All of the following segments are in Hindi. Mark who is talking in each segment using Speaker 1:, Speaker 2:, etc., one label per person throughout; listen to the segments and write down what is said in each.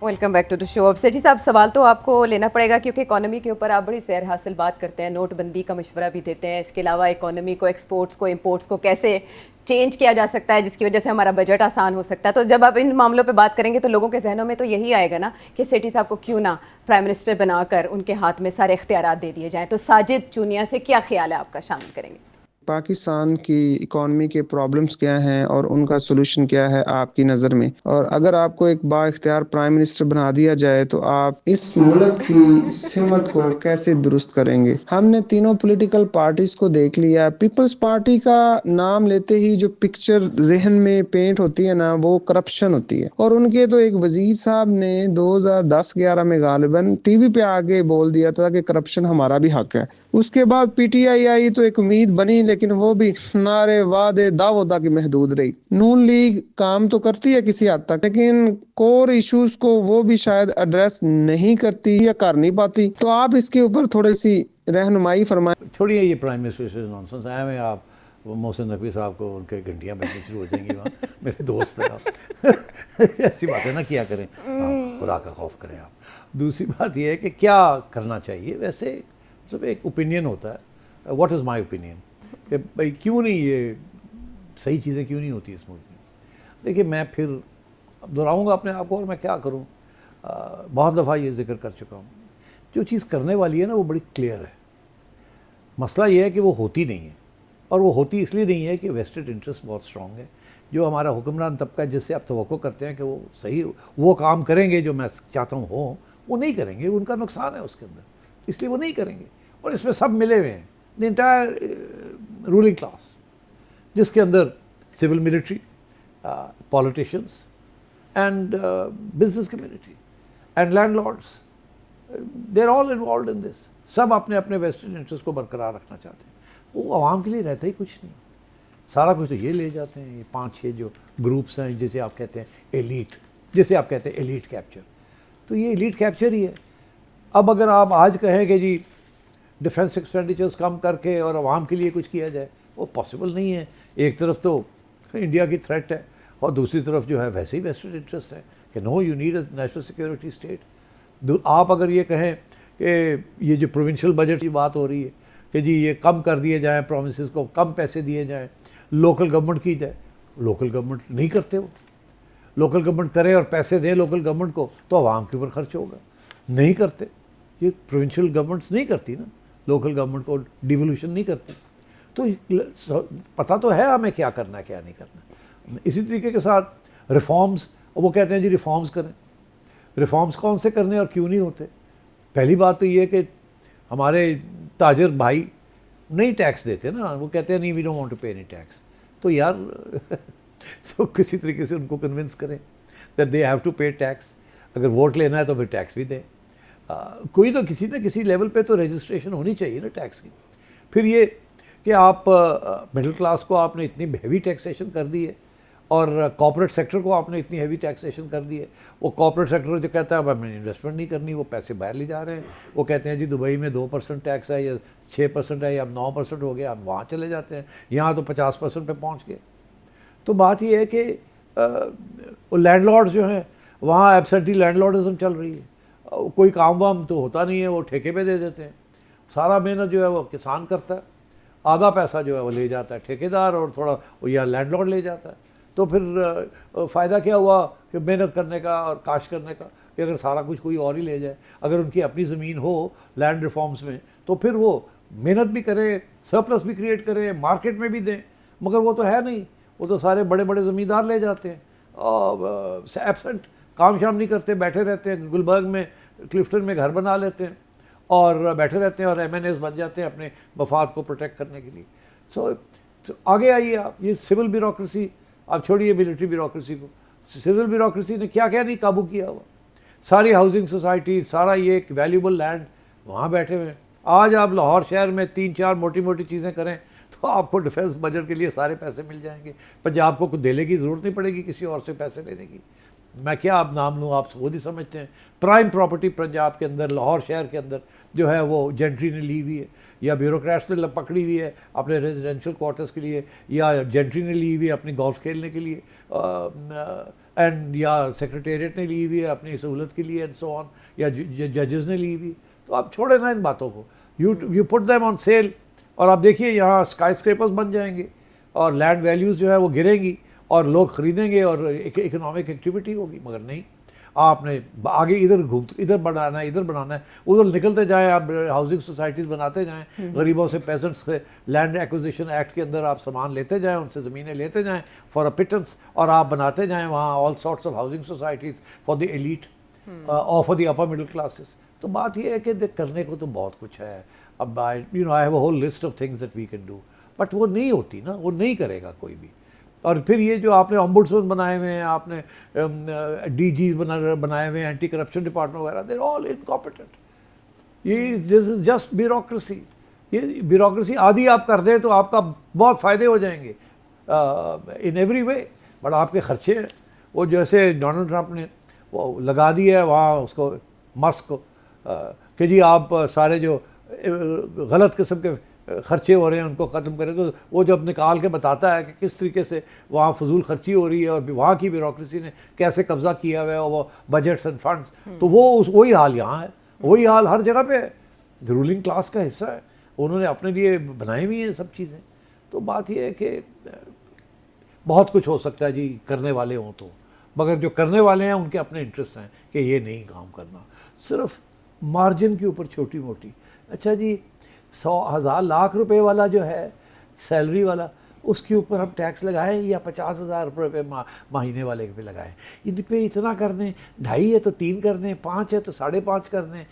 Speaker 1: Welcome back to the show. अब सेठी साहब, सवाल तो आपको लेना पड़ेगा क्योंकि इकोनॉमी के ऊपर आप बड़ी सैर हासिल बात करते हैं, नोटबंदी का मशवरा भी देते हैं। इसके अलावा इकोनॉमी को, एक्सपोर्ट्स को, इंपोर्ट्स को कैसे चेंज किया जा सकता है जिसकी वजह से हमारा बजट आसान हो सकता है। तो जब आप इन मामलों पे बात करेंगे तो लोगों के जहनों में तो यही आएगा ना कि सेठी साहब को क्यों ना प्राइम मिनिस्टर बनाकर उनके हाथ में सारे इख्तियारात दे दिए जाएँ। तो साजिद चूनिया से क्या ख्याल है आपका, शामिल करेंगे।
Speaker 2: पाकिस्तान की इकॉनमी के प्रॉब्लम्स क्या हैं और उनका सोल्यूशन क्या है आपकी नज़र में, और अगर आपको एक बाइख्तियार प्राइम मिनिस्टर बना दिया जाए तो आप इस मुल्क की सिमत को कैसे दुरुस्त करेंगे। हमने तीनों पॉलिटिकल पार्टीज को देख लिया। पीपल्स पार्टी का नाम लेते ही जो पिक्चर जहन में पेंट होती है ना, वो करप्शन होती है। और उनके तो एक वजीर साहब ने 2010-11 में गालिबन टीवी पे आके बोल दिया था कि करप्शन हमारा भी हक है। उसके बाद पीटीआई आई तो एक उम्मीद बनी, लेकिन वो भी नारे वादे दावों तक महदूद रही। नून लीग काम तो करती है किसी हद तक, लेकिन कोर इश्यूज को वो भी शायद एड्रेस नहीं करती या कर नहीं पाती। तो आप इसके ऊपर थोड़ी सी रहनुमाई फरमाएं।
Speaker 3: छोड़िए ये प्राइम मिनिस्टर नॉनसेंस आए हैं आप। मोहसिन नकवी साहब को उनके घंटियाँ बजनी शुरू हो जाएंगी वहाँ। मेरे दोस्त हैं आप। ऐसी बातें ना किया करें, खुदा का खौफ करें आप। दूसरी बात यह है कि क्या करना चाहिए। वैसे सब एक ओपिनियन होता है, व्हाट इज़ माय ओपिनियन, कि भाई क्यों नहीं ये सही चीज़ें क्यों नहीं होती इस मुल्क में। देखिए मैं फिर दोहराऊँगा अपने आप को, और मैं क्या करूँ, बहुत दफ़ा ये जिक्र कर चुका हूँ। जो चीज़ करने वाली है ना वो बड़ी क्लियर है। मसला ये है कि वो होती नहीं है, और वो होती इसलिए नहीं है कि वेस्टेड इंटरेस्ट बहुत स्ट्रॉन्ग है। जो हमारा हुक्मरान तबका जिससे आप तवक्को करते हैं कि वो सही वो काम करेंगे जो मैं चाहता हूँ हो, वो नहीं करेंगे। उनका नुकसान है उसके अंदर, इसलिए वो नहीं करेंगे। और इसमें सब मिले हुए हैं, द इंटायर रूलिंग क्लास, जिसके अंदर civil military, politicians and business community and landlords, they are all involve in this. सब अपने अपने वेस्टेड इंटरेस्ट को बरकरार रखना चाहते हैं। वो आवाम के लिए रहता ही कुछ नहीं, सारा कुछ तो ये ले जाते हैं। ये 5-6 जो ग्रुप्स हैं, जैसे आप कहते हैं एलीट, जैसे आप कहते हैं एलीट कैप्चर, तो ये एलीट कैप्चर ही है। अब अगर आप आज कहें कि जी डिफेंस एक्सपेंडिचर्स कम करके और आवाम के लिए कुछ किया जाए, वो पॉसिबल नहीं है। एक तरफ तो इंडिया की थ्रेट है, और दूसरी तरफ जो है वैसे ही वेस्टेड इंटरेस्ट है कि no, you need a national security state. आप अगर ये कहें कि ये जो प्रोविंशियल बजट की बात हो रही है कि जी ये कम कर दिए जाएँ, प्रोमिसेस को कम पैसे दिए जाएँ, लोकल गवर्नमेंट की जाए, लोकल गवर्नमेंट नहीं करते। वो लोकल गवर्नमेंट करे और पैसे दें लोकल गवर्नमेंट को तो आवाम के ऊपर खर्च होगा, नहीं करते। ये प्रोविंशियल गवर्नमेंट्स नहीं करती ना, लोकल गवर्नमेंट को डिवोल्यूशन नहीं करती। तो पता तो है हमें क्या करना है क्या नहीं करना। इसी तरीके के साथ रिफॉर्म्स, वो कहते हैं जी रिफॉर्म्स करें। रिफॉर्म्स कौन से करने और क्यों नहीं होते। पहली बात तो ये कि हमारे ताजर भाई नहीं टैक्स देते ना, वो कहते हैं नहीं, वी डोंट वांट टू पे एनी टैक्स। तो यार तो किसी तरीके से उनको कन्विंस करें दैट दे हैव टू पे टैक्स। अगर वोट लेना है तो फिर टैक्स भी दें। कोई तो किसी ना किसी लेवल पे तो रजिस्ट्रेशन होनी चाहिए ना टैक्स की। फिर ये कि आप मिडिल क्लास को आपने इतनी हैवी टैक्सेशन कर दी है, और कॉर्पोरेट सेक्टर को आपने इतनी हैवी टैक्सेशन कर दी है। वो कॉर्पोरेट सेक्टर जो कहता है अब हमें इन्वेस्टमेंट नहीं करनी, वो पैसे बाहर ले जा रहे हैं। वो कहते हैं जी दुबई में 2% टैक्स है या 6% है या 9% हो गया, हम वहाँ चले जाते हैं। यहाँ तो 50% पे पहुँच गए। तो बात ये है कि वो लैंडलॉर्ड्स जो हैं वहाँ एब्सेंटी लैंडलॉर्डिज्म चल रही है। कोई काम वाम तो होता नहीं है, वो ठेके पे दे देते हैं। सारा मेहनत जो है वो किसान करता है, आधा पैसा जो है वो ले जाता है ठेकेदार, और थोड़ा वो या लैंडलॉर्ड ले जाता है। तो फिर फ़ायदा क्या हुआ कि मेहनत करने का और काश करने का, कि अगर सारा कुछ कोई और ही ले जाए। अगर उनकी अपनी ज़मीन हो लैंड रिफॉर्म्स में तो फिर वो मेहनत भी करें, सरप्लस भी क्रिएट करें, मार्केट में भी दें। मगर वो तो है नहीं, वो तो सारे बड़े बड़े ज़मींदार ले जाते हैं और एबसेंट, काम शाम नहीं करते, बैठे रहते हैं। गुलबर्ग में क्लिफ्टन में घर बना लेते हैं और बैठे रहते हैं, और MNAs बन जाते हैं अपने मफाद को प्रोटेक्ट करने के लिए। तो आगे आइए आप, ये सिविल ब्यूरोक्रेसी आप छोड़िए मिलिट्री ब्यूरोक्रेसी को, सिविल ब्यूरोक्रेसी ने क्या क्या नहीं काबू किया हुआ। सारी हाउसिंग सोसाइटी, सारा ये एक वैल्यूबल लैंड वहाँ बैठे हुए हैं। आज आप लाहौर शहर में 3-4 मोटी मोटी चीज़ें करें तो आपको डिफेंस बजट के लिए सारे पैसे मिल जाएंगे। पंजाब को कुछ देने की ज़रूरत नहीं पड़ेगी किसी और से पैसे लेने की। मैं क्या आप नाम लूँ, आप खुद ही समझते हैं। प्राइम प्रॉपर्टी पंजाब के अंदर, लाहौर शहर के अंदर जो है वो जेंट्री ने ली हुई है। या ब्यूरोक्रेट्स ने पकड़ी हुई है अपने रेजिडेंशियल क्वार्टर्स के लिए, या जेंट्री ने ली हुई है अपनी गोल्फ खेलने के लिए, एंड या सेक्रेटेरिएट ने ली हुई है अपनी सहूलत के लिए, एंड सो ऑन, या जजेस ने ली हुई। तो आप छोड़े ना इन बातों को, you put them on sale, और आप देखिए यहाँ स्काई स्क्रेपर्स बन जाएंगे और लैंड वैल्यूज़ जो है वो गिरेंगी और लोग ख़रीदेंगे और इकोनॉमिक एक्टिविटी होगी। मगर नहीं, आपने आगे इधर बढ़ाना है, इधर बनाना है, उधर निकलते जाएं, आप हाउसिंग सोसाइटीज़ बनाते जाएं, गरीबों से, पेजेंट्स से लैंड एक्विजिशन एक्ट के अंदर आप सामान लेते जाएं, उनसे ज़मीनें लेते जाएं फॉर अ पिटेंस, और आप बनाते जाएं वहाँ all sorts of housing societies for the elite और for the upper middle classes. तो बात यह है कि करने को तो बहुत कुछ है। अब I have a whole list of things that we can do, but वो नहीं होती ना, वो नहीं करेगा कोई भी। और फिर ये जो आपने ऑम्बुड्समैन बनाए हुए हैं, आपने डीजी बनाए हुए हैं, एंटी करप्शन डिपार्टमेंट वगैरह, दे आर ऑल इनकॉम्पिटेंट। ये दिस इज जस्ट ब्यूरोक्रेसी। ये ब्यूरोक्रेसी आदि आप कर दें तो आपका बहुत फ़ायदे हो जाएंगे इन एवरी वे, बट आपके खर्चे हैं। वो जैसे डोनाल्ड ट्रंप ने वो लगा दिया है वहाँ उसको, मस्क को, कि जी आप सारे जो गलत किस्म के खर्चे हो रहे हैं उनको ख़त्म करें। तो वो जब निकाल के बताता है कि किस तरीके से वहाँ फजूल खर्ची हो रही है और वहाँ की ब्यूरोक्रेसी ने कैसे कब्ज़ा किया हुआ है, और वो बजट्स एंड फंड्स, तो वो वही हाल यहाँ है, वही हाल हर जगह पे है। रूलिंग क्लास का हिस्सा है, उन्होंने अपने लिए बनाई हुई हैं सब चीज़ें। तो बात यह है कि बहुत कुछ हो सकता है जी करने वाले हों तो, मगर जो करने वाले हैं उनके अपने इंटरेस्ट हैं कि ये नहीं काम करना, सिर्फ मार्जिन के ऊपर छोटी मोटी। अच्छा जी 100,000 लाख रुपए वाला जो है सैलरी वाला, उसके ऊपर हम टैक्स लगाएं या 50,000 रुपये महीने वाले पे लगाएं? इन पे इतना कर दें, 2.5 है तो 3 कर दें, 5 है तो 5.5 कर दें।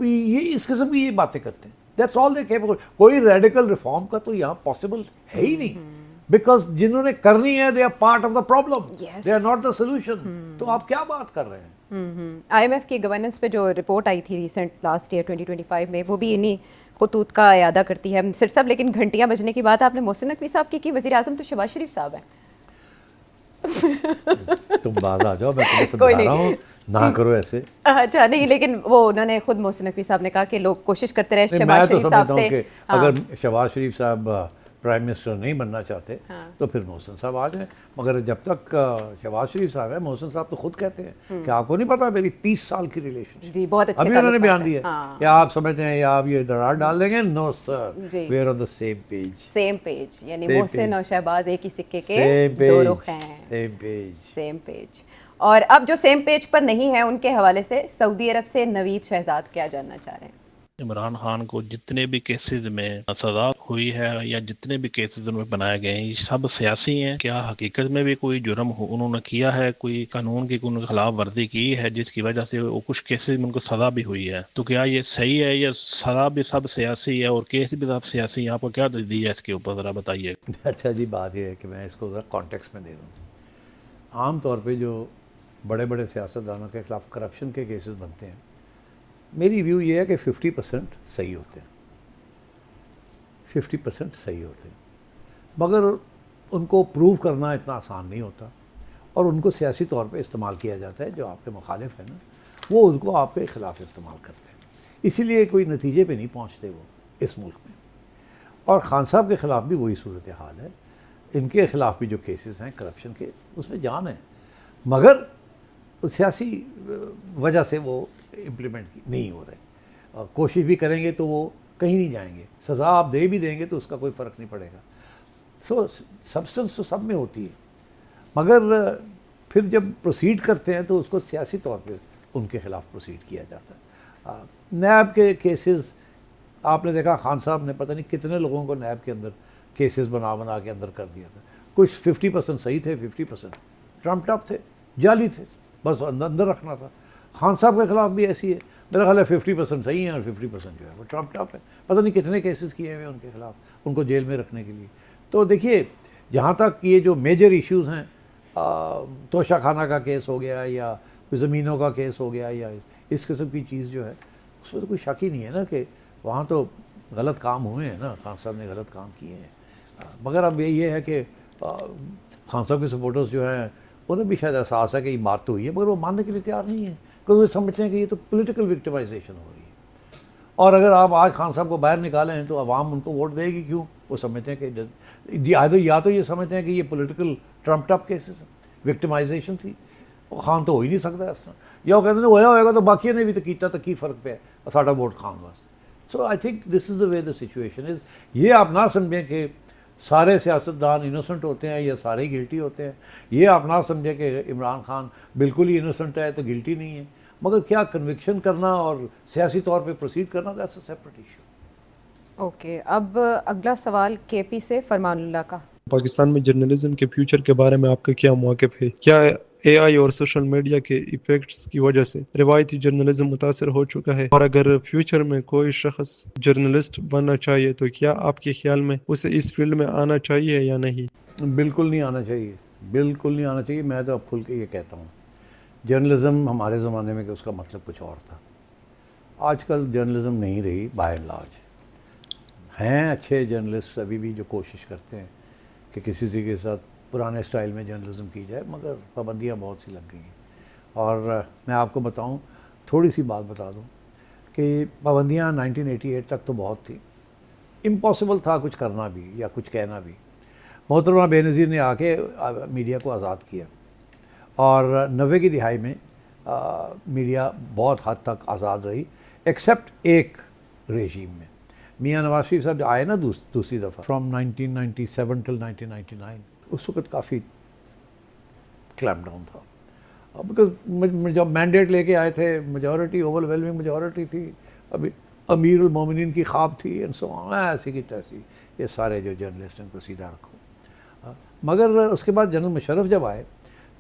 Speaker 3: ये इस किस्म की ये बातें करते हैं। That's all they capable. कोई रेडिकल रिफॉर्म का तो यहाँ पॉसिबल है ही नहीं, बिकॉज जिन्होंने करनी है they are part of the problem, they are not the solution. तो आप क्या बात कर रहे हैं?
Speaker 1: IMF की गवर्नेंस पे जो रिपोर्ट आई थी रिसेंट लास्ट ईयर 2025 में, वो भी इन्हीं खतूत का यादा करती है सिर साहब। लेकिन घंटियां बजने की बात आपने मोहसिन नकवी साहब की वज़ीर आज़म तो शहबाज शरीफ साहब हैं।
Speaker 3: तुम बाज आ जाओ, मैं तुम्हें समझा रहा हूँ, ना करो ऐसे।
Speaker 1: अच्छा नहीं, लेकिन वो उन्होंने खुद मोहसिन नकवी साहब ने कहा कि लोग कोशिश करते रहे शहबाज शरीफ साहब से।
Speaker 3: अगर शहबाज शरीफ साहब प्राइम मिनिस्टर नहीं बनना चाहते तो फिर मोहसिन साहब आ जाए। मगर जब तक शहबाज शरीफ साहब है, मोहसिन साहब तो खुद कहते हैं कि आपको नहीं पता मेरी 30 साल की रिलेशन।
Speaker 1: जी बहुत अच्छे,
Speaker 3: अभी उन्होंने बयान दिया या आप समझते हैं या आप ये दरार डाल देंगे? No sir, we are on the same page.
Speaker 1: Same page, यानी मोहसिन और शहबाज एक ही सिक्के के दो रुख हैं।
Speaker 3: Same page,
Speaker 1: same page. और अब जो सेम पेज पर नहीं है, उनके हवाले से सऊदी अरब से नवीद शहजाद क्या जानना चाह रहे हैं?
Speaker 4: इमरान खान को जितने भी केसेस में सज़ा हुई है या जितने भी केसेस उनमें बनाए गए हैं, ये सब सियासी हैं? क्या हकीकत में भी कोई जुर्म उन्होंने किया है, कोई कानून की उनके खिलाफ वर्जी की है जिसकी वजह से वो कुछ केसेस में उनको सज़ा भी हुई है? तो क्या ये सही है या सज़ा भी सब सियासी है और केस भी सब सियासी है? आपको क्या दर्दी है इसके ऊपर, ज़रा बताइए।
Speaker 3: अच्छा जी, बात यह है कि मैं इसको ज़रा कॉन्टेक्स्ट में दे दूँ। आम तौर पर जो बड़े बड़े सियासतदानों के खिलाफ करप्शन के केसेस बनते हैं, मेरी व्यू ये है कि 50% सही होते हैं, 50% सही होते हैं, मगर उनको प्रूव करना इतना आसान नहीं होता और उनको सियासी तौर पे इस्तेमाल किया जाता है। जो आपके मुखालिफ है ना, वो उनको आपके ख़िलाफ़ इस्तेमाल करते हैं, इसीलिए कोई नतीजे पे नहीं पहुंचते वो इस मुल्क में। और खान साहब के ख़िलाफ़ भी वही सूरत हाल है। इनके ख़िलाफ़ भी जो केसेस हैं करप्शन के, उसमें जान है, मगर सियासी वजह से वो इम्प्लीमेंट नहीं हो रहे। कोशिश भी करेंगे तो वो कहीं नहीं जाएंगे, सज़ा आप दे भी देंगे तो उसका कोई फ़र्क नहीं पड़ेगा। सो सब्सटेंस तो सब में होती है, मगर फिर जब प्रोसीड करते हैं तो उसको सियासी तौर पे उनके ख़िलाफ़ प्रोसीड किया जाता है। नैब के केसेस आपने देखा, खान साहब ने पता नहीं कितने लोगों को नैब के अंदर केसेस बना के अंदर कर दिया था। कुछ 50% सही थे, 50% ट्रम्प टप थे, जाली थे, बस अंदर रखना था। खान साहब के ख़िलाफ़ भी ऐसी है, मेरा ख्याल है 50% सही है और 50% जो है वो ट्रम्प टप है। पता नहीं कितने केसेस किए हुए उनके ख़िलाफ़, उनको जेल में रखने के लिए। तो देखिए, जहाँ तक ये जो मेजर इश्यूज़ हैं, तोशा खाना का केस हो गया या ज़मीनों का केस हो गया या इस किस्म की चीज़ जो है, उसमें तो कोई शक ही नहीं है ना कि वहाँ तो गलत काम हुए हैं ना, खान साहब ने गलत काम किए हैं। मगर अब ये है कि खान साहब के सपोर्टर्स जो हैं उन्हें भी शायद एहसास है कि ये बात तो हुई है, मगर वो मानने के लिए तैयार नहीं है, क्योंकि वो समझते हैं कि ये तो पॉलिटिकल विक्टिमाइजेशन हो रही है। और अगर आप आज खान साहब को बाहर निकालें तो अवाम उनको वोट देगी क्यों? वो समझते हैं कि या तो ये समझते हैं कि ये पॉलिटिकल ट्रम्प टप केसेस विक्टिमाइजेशन थी, वो खान तो हो ही नहीं सकता इस तरह, या वो कहते हैं होया होएगा तो बाकी ने भी तो कीता तो की फ़र्क पे साडा वोट खान वास्ते। So I think this is the way the situation is. ये आप ना समझें कि सारे सियासतदान इनोसेंट होते हैं या सारे ही गिल्टी होते हैं, ये आप ना समझें कि इमरान खान बिल्कुल ही इनोसेंट है तो गिल्टी नहीं है, मगर क्या कन्विक्शन करना और सियासी तौर पे प्रोसीड करना, that's a separate issue.
Speaker 1: Okay, अब अगला सवाल केपी से फरमानुल्लाह का।
Speaker 5: पाकिस्तान में जर्नलिज्म के फ्यूचर के बारे में आपका क्या मौक़िफ़ है? क्या एआई और सोशल मीडिया के इफेक्ट्स की वजह से रिवायती जर्नलिज्म मुतासर हो चुका है? और अगर फ्यूचर में कोई शख्स जर्नलिस्ट बनना चाहिए तो क्या आपके ख्याल में उसे इस फील्ड में आना चाहिए या नहीं?
Speaker 3: बिल्कुल नहीं आना चाहिए, बिल्कुल नहीं आना चाहिए। मैं तो अब खुल के ये कहता हूँ, जर्नलिज्म हमारे ज़माने में कि उसका मतलब कुछ और था। आजकल जर्नलिज्म नहीं रही बाय एंड लार्ज। हैं अच्छे जर्नलिस्ट अभी भी जो कोशिश करते हैं कि किसी के साथ पुराने स्टाइल में जर्नलिज्म की जाए, मगर पाबंदियाँ बहुत सी लग गई हैं। और मैं आपको बताऊं, थोड़ी सी बात बता दूं कि पाबंदियाँ 1988 तक तो बहुत थी, इम्पॉसिबल था कुछ करना भी या कुछ कहना भी। मोहतरमा बेनज़ीर ने आके मीडिया को आज़ाद किया और 90 की दिहाई में मीडिया बहुत हद तक आज़ाद रही, एक्सेप्ट एक रेजीम में। मियाँ नवाज शरीफ साहब आए ना दूसरी दफ़ा फ्रॉम 1997 टिल 1999, उस वक्त काफ़ी क्लैम्प डाउन था, बिकॉज जब मैंडेट लेके आए थे मेजॉरिटी, ओवरवेलमिंग मेजॉरिटी थी, अभी अमीर उल मोमिनीन की ख्वाब थी एंड सो ऐसी की तैसी, ये सारे जो जर्नलिस्ट हैं उनको सीधा रखो। मगर उसके बाद जनरल मुशर्रफ जब आए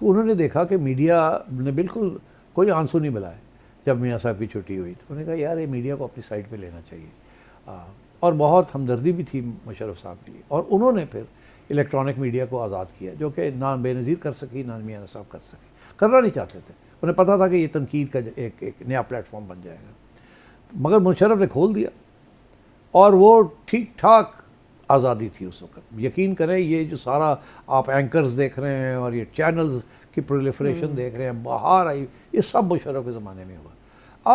Speaker 3: तो उन्होंने देखा कि मीडिया ने बिल्कुल कोई आंसू नहीं मिलाए। जब मियाँ साहब की छुट्टी हुई तो उन्होंने कहा यार ये मीडिया को अपनी साइड पे लेना चाहिए, और बहुत हमदर्दी भी थी मुशर्रफ साहब की, और उन्होंने फिर इलेक्ट्रॉनिक मीडिया को आज़ाद किया, जो कि ना बेनज़ीर कर सकी ना मियाँ साहब कर सके, करना नहीं चाहते थे। उन्हें पता था कि ये तनकीद का एक नया प्लेटफॉर्म बन जाएगा, मगर मुशर्रफ ने खोल दिया और वो ठीक ठाक आज़ादी थी उस वक्त। यकीन करें, ये जो सारा आप एंकर्स देख रहे हैं और ये चैनल्स की प्रोलिफरेशन देख रहे हैं, बाहर आई, ये सब मुशर्रफ के ज़माने में हुआ।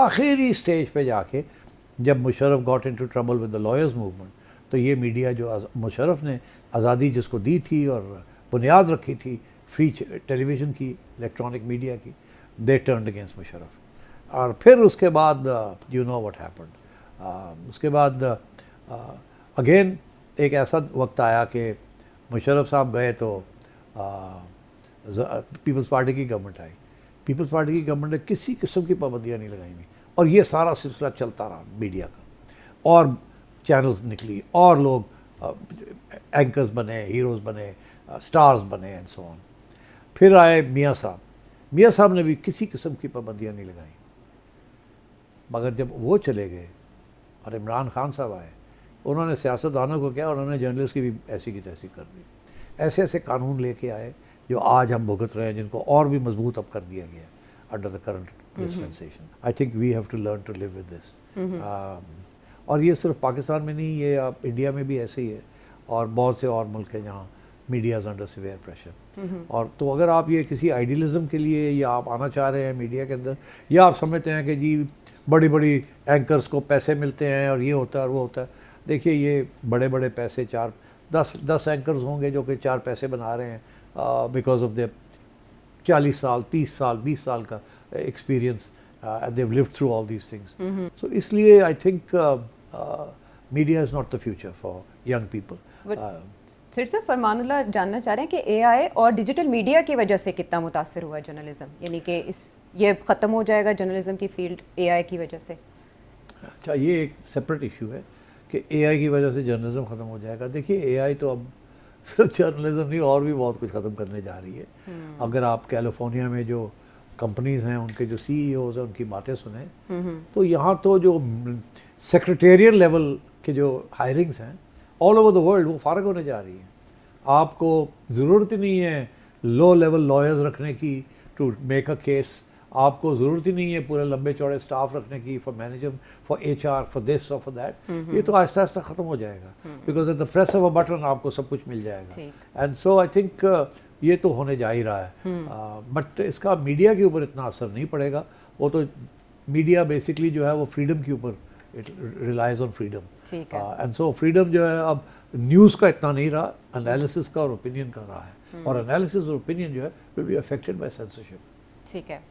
Speaker 3: आखिरी स्टेज पे जाके जब Musharraf got into trouble with the lawyers movement, तो ये मीडिया जो मुशर्रफ ने आज़ादी जिसको दी थी और बुनियाद रखी थी फ्री टेलीविज़न की, इलेक्ट्रॉनिक मीडिया की, दे टर्न्ड अगेंस्ट मुशर्रफ। और फिर उसके बाद यू नो व्हाट हैपेंड, उसके बाद अगेन एक ऐसा वक्त आया कि मुशर्रफ साहब गए तो पीपल्स पार्टी की गवर्नमेंट आई। पीपल्स पार्टी की गवर्नमेंट ने किसी किस्म की पाबंदियाँ नहीं लगाई हुई, और ये सारा सिलसिला चलता रहा मीडिया का, और चैनल्स निकली और लोग एंकर्स बने, हीरोज़ बने, स्टार्स बने एंड सो ऑन। फिर आए मियाँ साहब, मियाँ साहब ने भी किसी किस्म की पाबंदियाँ नहीं लगाई। मगर जब वो चले गए और इमरान खान साहब आए, उन्होंने सियासतदानों को क्या, उन्होंने जर्नलिस्ट की भी ऐसी की तैसी कर दी। ऐसे ऐसे कानून लेके आए जो आज हम भुगत रहे हैं, जिनको और भी मजबूत अब कर दिया गया under the current dispensation. I think we have to learn to live with this. और ये सिर्फ पाकिस्तान में नहीं, ये आप इंडिया में भी ऐसे ही है, और बहुत से और मुल्क हैं जहाँ मीडियाज़ अंडर सिवियर प्रेशर। और तो अगर आप ये किसी आइडियलिज्म के लिए या आप आना चाह रहे हैं मीडिया के अंदर, या आप समझते हैं कि जी बड़ी बड़ी एंकर्स को पैसे मिलते हैं और ये होता है और वो होता है, देखिए ये बड़े बड़े पैसे 10 एंकर्स होंगे जो कि 4 पैसे बना रहे हैं बिकॉज ऑफ द 40 साल 30 साल 20 साल का experience, and they've lived through all these things. So इसलिए I think media is not the future for young people.
Speaker 1: सिर्फ फरमानुल्लाह जानना चाह रहे हैं कि एआई और डिजिटल मीडिया की वजह से कितना मुतासर हुआ जर्नलिज्म, यानी कि ये ख़त्म हो जाएगा जर्नलिज्म की फील्ड एआई की वजह से?
Speaker 3: अच्छा, ये एक सेपरेट इशू है कि एआई की वजह से जर्नलिज्म ख़त्म हो जाएगा। देखिए एआई तो अब सिर्फ जर्नलिज्म नहीं, और भी बहुत कुछ ख़त्म करने जा रही है। अगर आप कैलिफोर्निया में जो कंपनीज़ हैं उनके जो सीईओज़ हैं उनकी बातें सुने, तो यहाँ तो जो सेक्रेटेरियल लेवल के जो हायरिंग्स हैं ऑल ओवर द वर्ल्ड वो फ़ारग होने जा रही हैं। आपको ज़रूरत ही नहीं है लो लेवल लॉयर्स रखने की टू मेक अ केस, आपको ज़रूरत ही नहीं है पूरे लंबे चौड़े स्टाफ रखने की for manager, for HR, for this और फॉर दैट। ये तो आहिस्ता आहिस्ता ख़त्म हो जाएगा, because at the press of a button आपको सब कुछ मिल जाएगा। एंड सो आई थिंक ये तो होने जा ही रहा है। बट इसका मीडिया के ऊपर इतना असर नहीं पड़ेगा। वो तो मीडिया बेसिकली जो है वो फ्रीडम के ऊपर इट रिलाइज ऑन फ्रीडम।
Speaker 1: ठीक है।
Speaker 3: एंड सो फ्रीडम जो है अब न्यूज़ का इतना नहीं रहा, एनालिसिस का और ओपिनियन का रहा है, और एनालिसिस और ओपिनियन जो है will be affected by censorship.
Speaker 1: ठीक है।